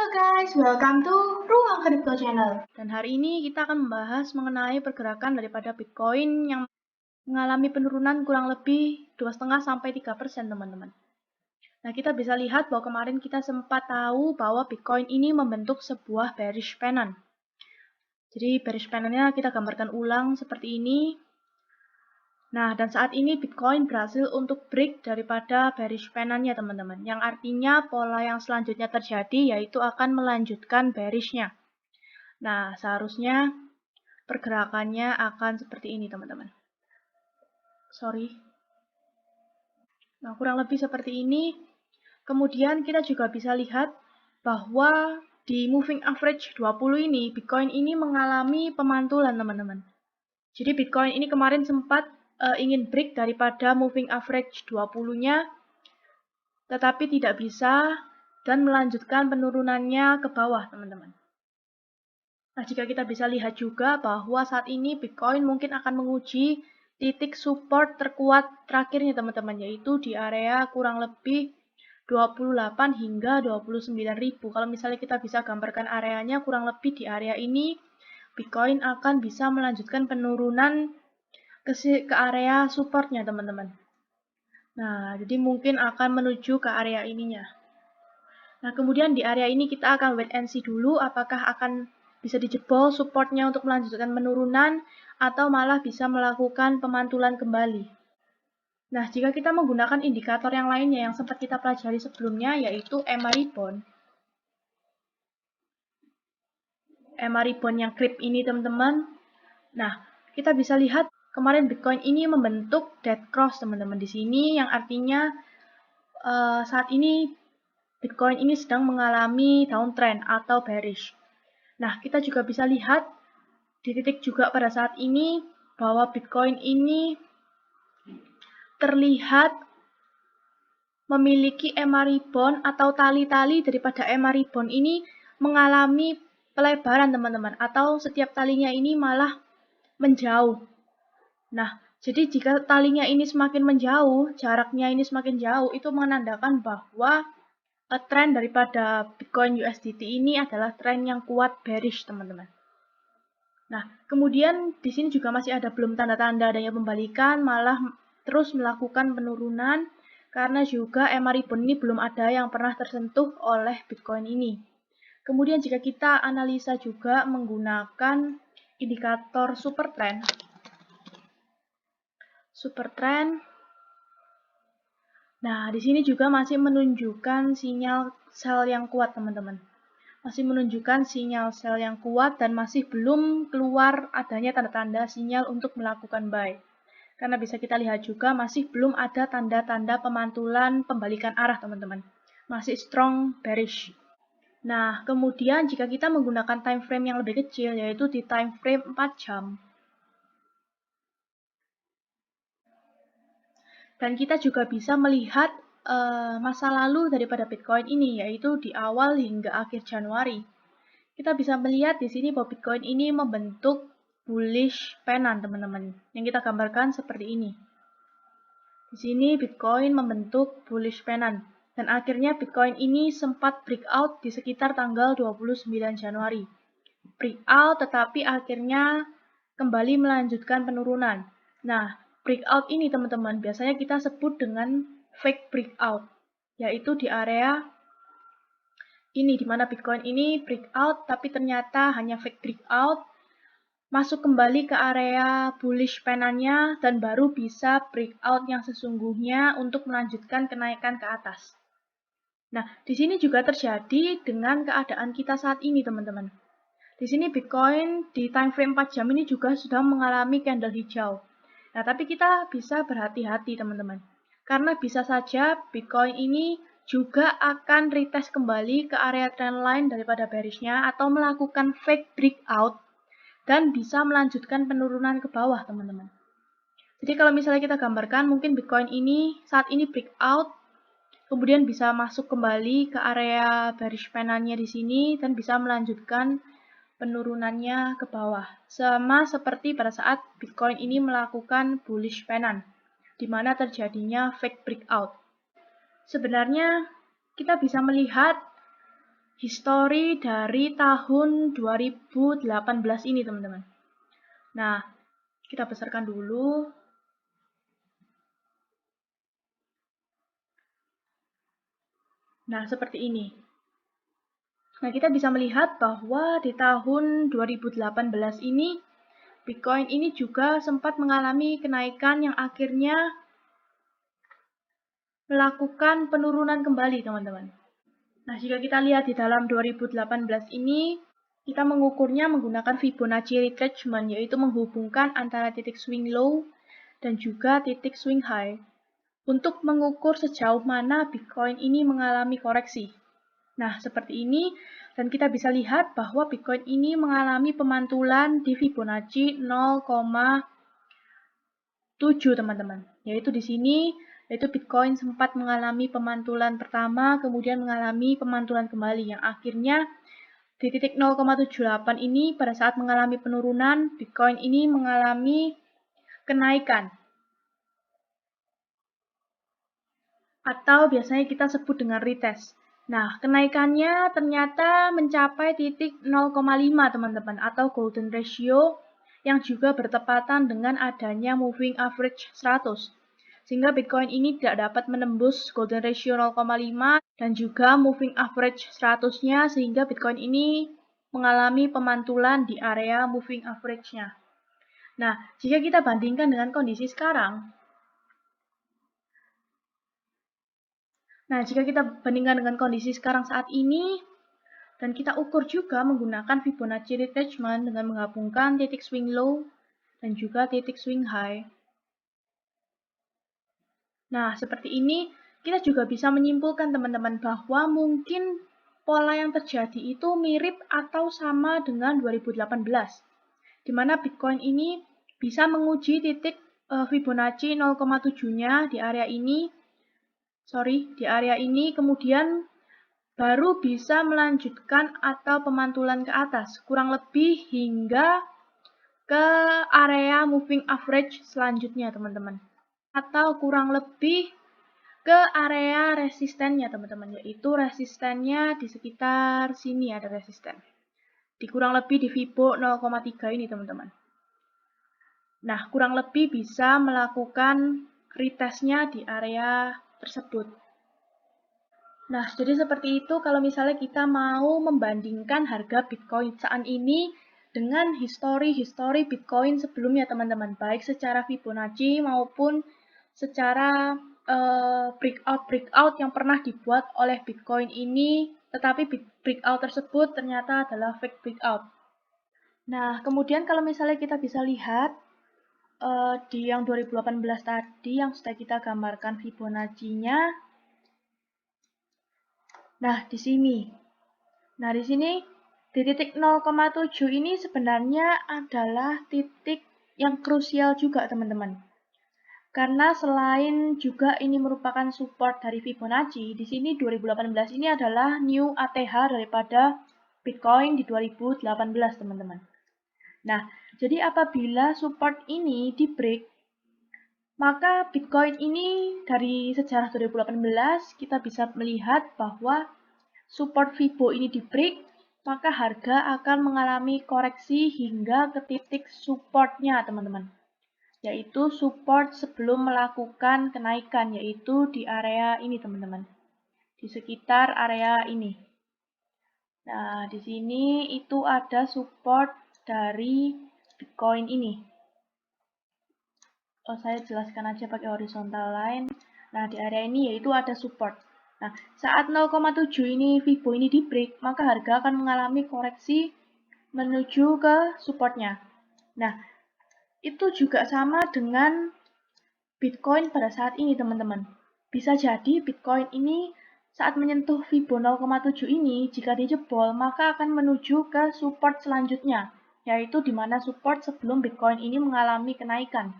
guys, welcome to Ruang Kripto Channel. Dan hari ini kita akan membahas mengenai pergerakan daripada Bitcoin yang mengalami penurunan kurang lebih 2,5 sampai 3% teman-teman. Nah, kita bisa lihat bahwa kemarin kita sempat tahu bahwa Bitcoin ini membentuk sebuah bearish pennant. Jadi bearish pennant-nya kita gambarkan ulang seperti ini. Nah, dan saat ini Bitcoin berhasil untuk break daripada bearish pennant-nya teman-teman. Yang artinya pola yang selanjutnya terjadi yaitu akan melanjutkan bearish-nya. Nah, seharusnya pergerakannya akan seperti ini, teman-teman. Nah, kurang lebih seperti ini. Kemudian kita juga bisa lihat bahwa di moving average 20 ini, Bitcoin ini mengalami pemantulan, teman-teman. Jadi Bitcoin ini kemarin sempat ingin break daripada moving average 20-nya, tetapi tidak bisa dan melanjutkan penurunannya ke bawah, teman-teman. Nah, jika kita bisa lihat juga bahwa saat ini Bitcoin mungkin akan menguji titik support terkuat terakhirnya teman-teman, yaitu di area kurang lebih 28 hingga 29.000. Kalau misalnya kita bisa gambarkan areanya kurang lebih di area ini, Bitcoin akan bisa melanjutkan penurunan ke area supportnya teman-teman. Nah, jadi mungkin akan menuju ke area ininya. Nah, kemudian di area ini kita akan wait and see dulu apakah akan bisa dijebol supportnya untuk melanjutkan penurunan atau malah bisa melakukan pemantulan kembali. Nah, jika kita menggunakan indikator yang lainnya yang sempat kita pelajari sebelumnya yaitu EMA Rebound. EMA Rebound yang creep ini teman-teman. Nah, kita bisa lihat kemarin Bitcoin ini membentuk dead cross teman-teman di sini yang artinya saat ini Bitcoin ini sedang mengalami downtrend atau bearish. Nah, kita juga bisa lihat di titik juga pada saat ini bahwa Bitcoin ini terlihat memiliki EMA Rebound atau tali-tali daripada EMA Rebound ini mengalami pelebaran teman-teman, atau setiap talinya ini malah menjauh. Nah, jadi jika talinya ini semakin menjauh, jaraknya ini semakin jauh, itu menandakan bahwa tren daripada Bitcoin USDT ini adalah tren yang kuat bearish teman-teman. Nah, kemudian di sini juga masih ada belum tanda-tanda adanya pembalikan, malah terus melakukan penurunan karena juga EMA Rebound ini belum ada yang pernah tersentuh oleh Bitcoin ini. Kemudian jika kita analisa juga menggunakan indikator super trend. Nah, di sini juga masih menunjukkan sinyal sell yang kuat, teman-teman. Masih menunjukkan sinyal sell yang kuat dan masih belum keluar adanya tanda-tanda sinyal untuk melakukan buy. Karena bisa kita lihat juga masih belum ada tanda-tanda pemantulan pembalikan arah, teman-teman. Masih strong bearish. Nah, kemudian jika kita menggunakan time frame yang lebih kecil, yaitu di time frame 4 jam. Dan kita juga bisa melihat masa lalu daripada Bitcoin ini, yaitu di awal hingga akhir Januari. Kita bisa melihat di sini bahwa Bitcoin ini membentuk bullish pennant, teman-teman. Yang kita gambarkan seperti ini. Di sini Bitcoin membentuk bullish pennant. Dan akhirnya Bitcoin ini sempat breakout di sekitar tanggal 29 Januari. Breakout tetapi akhirnya kembali melanjutkan penurunan. Nah, breakout ini teman-teman biasanya kita sebut dengan fake breakout, yaitu di area ini di mana Bitcoin ini breakout tapi ternyata hanya fake breakout, masuk kembali ke area bullish pennant-nya dan baru bisa breakout yang sesungguhnya untuk melanjutkan kenaikan ke atas. Nah, di sini juga terjadi dengan keadaan kita saat ini, teman-teman. Di sini Bitcoin di time frame 4 jam ini juga sudah mengalami candle hijau. Nah, tapi kita bisa berhati-hati, teman-teman. Karena bisa saja Bitcoin ini juga akan retest kembali ke area trendline daripada bearish-nya atau melakukan fake breakout dan bisa melanjutkan penurunan ke bawah, teman-teman. Jadi kalau misalnya kita gambarkan mungkin Bitcoin ini saat ini breakout, kemudian bisa masuk kembali ke area bearish pennant-nya di sini dan bisa melanjutkan penurunannya ke bawah. Sama seperti pada saat Bitcoin ini melakukan bullish pennant, di mana terjadinya fake breakout. Sebenarnya kita bisa melihat history dari tahun 2018 ini, teman-teman. Nah, kita besarkan dulu. Nah, seperti ini. Nah, kita bisa melihat bahwa di tahun 2018 ini, Bitcoin ini juga sempat mengalami kenaikan yang akhirnya melakukan penurunan kembali, teman-teman. Nah, jika kita lihat di dalam 2018 ini, kita mengukurnya menggunakan Fibonacci retracement, yaitu menghubungkan antara titik swing low dan juga titik swing high, untuk mengukur sejauh mana Bitcoin ini mengalami koreksi. Nah, seperti ini, dan kita bisa lihat bahwa Bitcoin ini mengalami pemantulan di Fibonacci 0,7, teman-teman. Yaitu di sini, yaitu Bitcoin sempat mengalami pemantulan pertama, kemudian mengalami pemantulan kembali, yang akhirnya di titik 0,78 ini pada saat mengalami penurunan, Bitcoin ini mengalami kenaikan. Atau biasanya kita sebut dengan retest. Nah, kenaikannya ternyata mencapai titik 0,5, teman-teman, atau golden ratio yang juga bertepatan dengan adanya moving average 100. Sehingga Bitcoin ini tidak dapat menembus golden ratio 0,5 dan juga moving average 100-nya, sehingga Bitcoin ini mengalami pemantulan di area moving average-nya. Nah, jika kita bandingkan dengan kondisi sekarang, jika kita bandingkan dengan kondisi sekarang saat ini, dan kita ukur juga menggunakan Fibonacci retracement dengan menggabungkan titik swing low dan juga titik swing high. Nah, seperti ini, kita juga bisa menyimpulkan, teman-teman, bahwa mungkin pola yang terjadi itu mirip atau sama dengan 2018, di mana Bitcoin ini bisa menguji titik Fibonacci 0,7-nya di area ini, kemudian baru bisa melanjutkan atau pemantulan ke atas, kurang lebih hingga ke area moving average selanjutnya, teman-teman. Atau kurang lebih ke area resistennya, teman-teman, yaitu resistennya di sekitar sini ada resisten. Di kurang lebih di Fibo 0,3 ini, teman-teman. Nah, kurang lebih bisa melakukan retestnya di area tersebut. Nah, jadi seperti itu kalau misalnya kita mau membandingkan harga Bitcoin saat ini dengan histori Bitcoin sebelumnya, teman-teman. Baik secara Fibonacci maupun secara breakout yang pernah dibuat oleh Bitcoin ini, tetapi breakout tersebut ternyata adalah fake breakout. Nah, kemudian kalau misalnya kita bisa lihat di yang 2018 tadi yang sudah kita gambarkan Fibonacci-nya. Nah, di sini di titik 0,7 ini sebenarnya adalah titik yang krusial juga, teman-teman. Karena selain juga ini merupakan support dari Fibonacci, di sini 2018 ini adalah new ATH daripada Bitcoin di 2018, teman-teman. Nah, jadi apabila support ini di break, maka Bitcoin ini dari sejarah 2018 kita bisa melihat bahwa support Fibo ini di break, maka harga akan mengalami koreksi hingga ke titik supportnya, teman-teman. Yaitu support sebelum melakukan kenaikan, yaitu di area ini, teman-teman. Di sekitar area ini. Nah, di sini itu ada support dari Bitcoin ini. Saya jelaskan aja pakai horizontal line. Nah, di area ini yaitu ada support. Nah, saat 0,7 ini Fibo ini di break, maka harga akan mengalami koreksi menuju ke supportnya. Nah, itu juga sama dengan Bitcoin pada saat ini, teman-teman. Bisa jadi Bitcoin ini saat menyentuh Fibo 0,7 ini, jika dijebol, maka akan menuju ke support selanjutnya, yaitu di mana support sebelum Bitcoin ini mengalami kenaikan,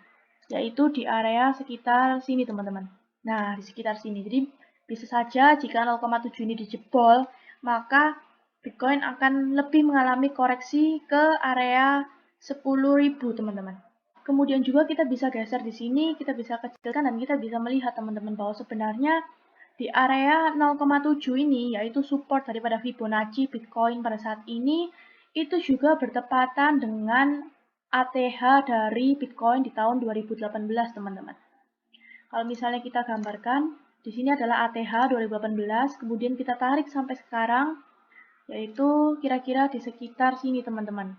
yaitu di area sekitar sini, teman-teman. Nah, di sekitar sini. Jadi, bisa saja jika 0,7 ini dijebol, maka Bitcoin akan lebih mengalami koreksi ke area 10.000, teman-teman. Kemudian juga kita bisa geser di sini, kita bisa kecilkan dan kita bisa melihat, teman-teman, bahwa sebenarnya Di area 0,7 ini, yaitu support daripada Fibonacci Bitcoin pada saat ini, itu juga bertepatan dengan ATH dari Bitcoin di tahun 2018, teman-teman. Kalau misalnya kita gambarkan, di sini adalah ATH 2018, kemudian kita tarik sampai sekarang, yaitu kira-kira di sekitar sini, teman-teman.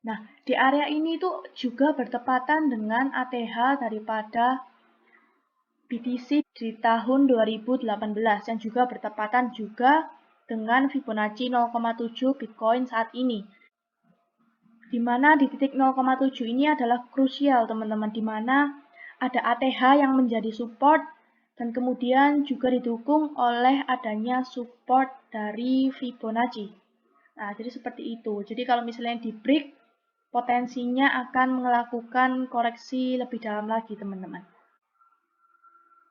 Nah, di area ini tuh juga bertepatan dengan ATH daripada BTC di tahun 2018 yang juga bertepatan juga dengan Fibonacci 0,7 Bitcoin saat ini. Di mana di titik 0,7 ini adalah krusial, teman-teman, di mana ada ATH yang menjadi support dan kemudian juga didukung oleh adanya support dari Fibonacci. Nah, jadi seperti itu. Jadi kalau misalnya di break, potensinya akan melakukan koreksi lebih dalam lagi, teman-teman.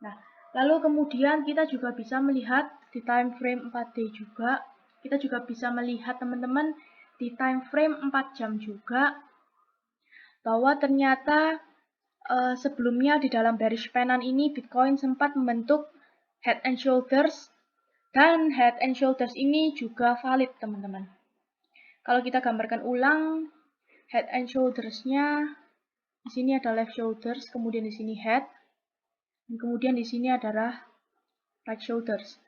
Nah, lalu kemudian kita juga bisa melihat di time frame 4D juga. Kita juga bisa melihat, teman-teman, di time frame 4 jam juga, bahwa ternyata sebelumnya di dalam bearish pattern ini Bitcoin sempat membentuk head and shoulders, dan head and shoulders ini juga valid, teman-teman. Kalau kita gambarkan ulang, head and shoulders-nya di sini ada left shoulders, kemudian di sini head, dan kemudian di sini adalah right shoulders.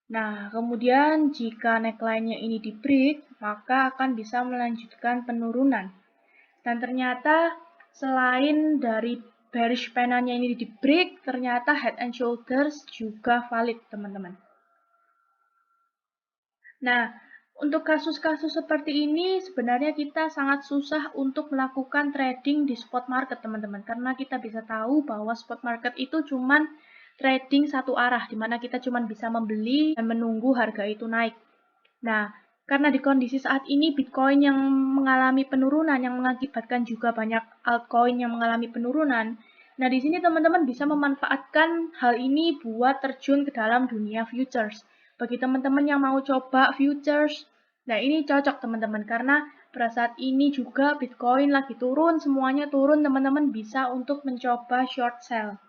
Nah, kemudian jika neckline-nya ini di break, maka akan bisa melanjutkan penurunan. Dan ternyata selain dari bearish pattern-nya ini di break, ternyata head and shoulders juga valid, teman-teman. Nah, untuk kasus-kasus seperti ini sebenarnya kita sangat susah untuk melakukan trading di spot market, teman-teman, karena kita bisa tahu bahwa spot market itu cuman trading satu arah, di mana kita cuman bisa membeli dan menunggu harga itu naik. Nah, karena di kondisi saat ini Bitcoin yang mengalami penurunan, yang mengakibatkan juga banyak altcoin yang mengalami penurunan. Nah, di sini teman-teman bisa memanfaatkan hal ini buat terjun ke dalam dunia futures. Bagi teman-teman yang mau coba futures, nah ini cocok, teman-teman, karena pada saat ini juga Bitcoin lagi turun, semuanya turun, teman-teman bisa untuk mencoba short sell.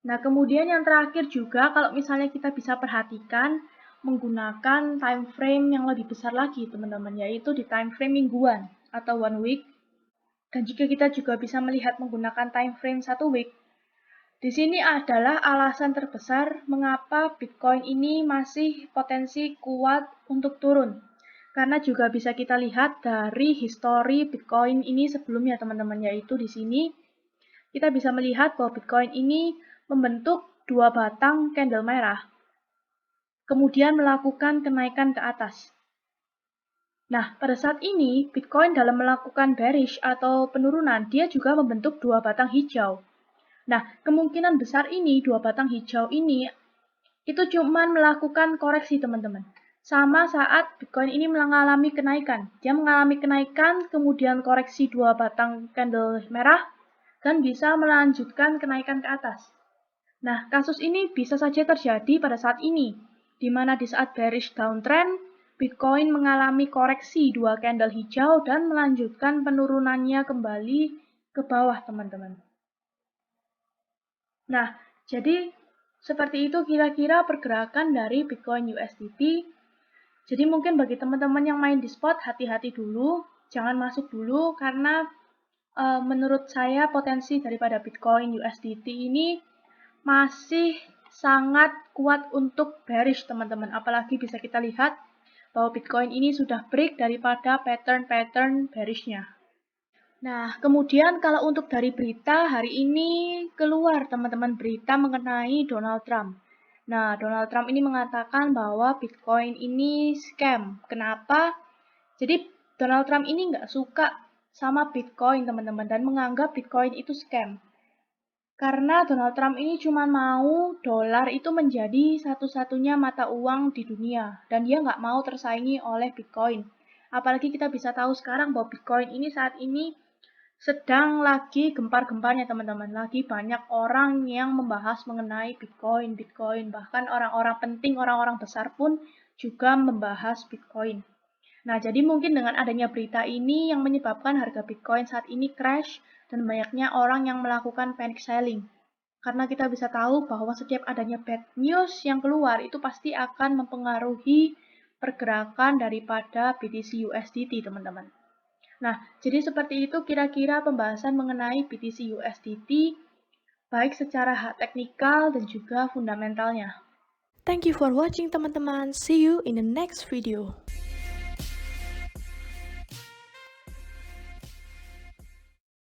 Nah, kemudian yang terakhir juga, kalau misalnya kita bisa perhatikan, menggunakan time frame yang lebih besar lagi, teman-teman, yaitu di time frame mingguan atau 1 week. Dan jika kita juga bisa melihat menggunakan time frame 1 week, di sini adalah alasan terbesar mengapa Bitcoin ini masih potensi kuat untuk turun. Karena juga bisa kita lihat dari histori Bitcoin ini sebelumnya, teman-teman, yaitu di sini kita bisa melihat bahwa Bitcoin ini membentuk 2 batang candle merah, kemudian melakukan kenaikan ke atas. Nah, pada saat ini, Bitcoin dalam melakukan bearish atau penurunan, dia juga membentuk 2 batang hijau. Nah, kemungkinan besar ini, 2 batang hijau ini, itu cuma melakukan koreksi, teman-teman. Sama saat Bitcoin ini mengalami kenaikan. Dia mengalami kenaikan, kemudian koreksi 2 batang candle merah, dan bisa melanjutkan kenaikan ke atas. Nah, kasus ini bisa saja terjadi pada saat ini, di mana di saat bearish downtrend, Bitcoin mengalami koreksi 2 candle hijau dan melanjutkan penurunannya kembali ke bawah, teman-teman. Nah, jadi seperti itu kira-kira pergerakan dari Bitcoin USDT. Jadi mungkin bagi teman-teman yang main di spot, hati-hati dulu, jangan masuk dulu, karena menurut saya potensi daripada Bitcoin USDT ini masih sangat kuat untuk bearish, teman-teman. Apalagi bisa kita lihat bahwa Bitcoin ini sudah break daripada pattern-pattern bearish-nya. Nah, kemudian kalau untuk dari berita, hari ini keluar, teman-teman, berita mengenai Donald Trump. Nah, Donald Trump ini mengatakan bahwa Bitcoin ini scam. Kenapa? Jadi, Donald Trump ini nggak suka sama Bitcoin, teman-teman, dan menganggap Bitcoin itu scam. Karena Donald Trump ini cuma mau dolar itu menjadi satu-satunya mata uang di dunia, dan dia nggak mau tersaingi oleh Bitcoin. Apalagi kita bisa tahu sekarang bahwa Bitcoin ini saat ini sedang lagi gempar-gemparnya, teman-teman. Lagi banyak orang yang membahas mengenai Bitcoin. Bahkan orang-orang penting, orang-orang besar pun juga membahas Bitcoin. Nah, jadi mungkin dengan adanya berita ini yang menyebabkan harga Bitcoin saat ini crash dan banyaknya orang yang melakukan panic selling. Karena kita bisa tahu bahwa setiap adanya bad news yang keluar itu pasti akan mempengaruhi pergerakan daripada BTC USDT, teman-teman. Nah, jadi seperti itu kira-kira pembahasan mengenai BTC USDT, baik secara teknikal dan juga fundamentalnya. Thank you for watching teman-teman. See you in the next video.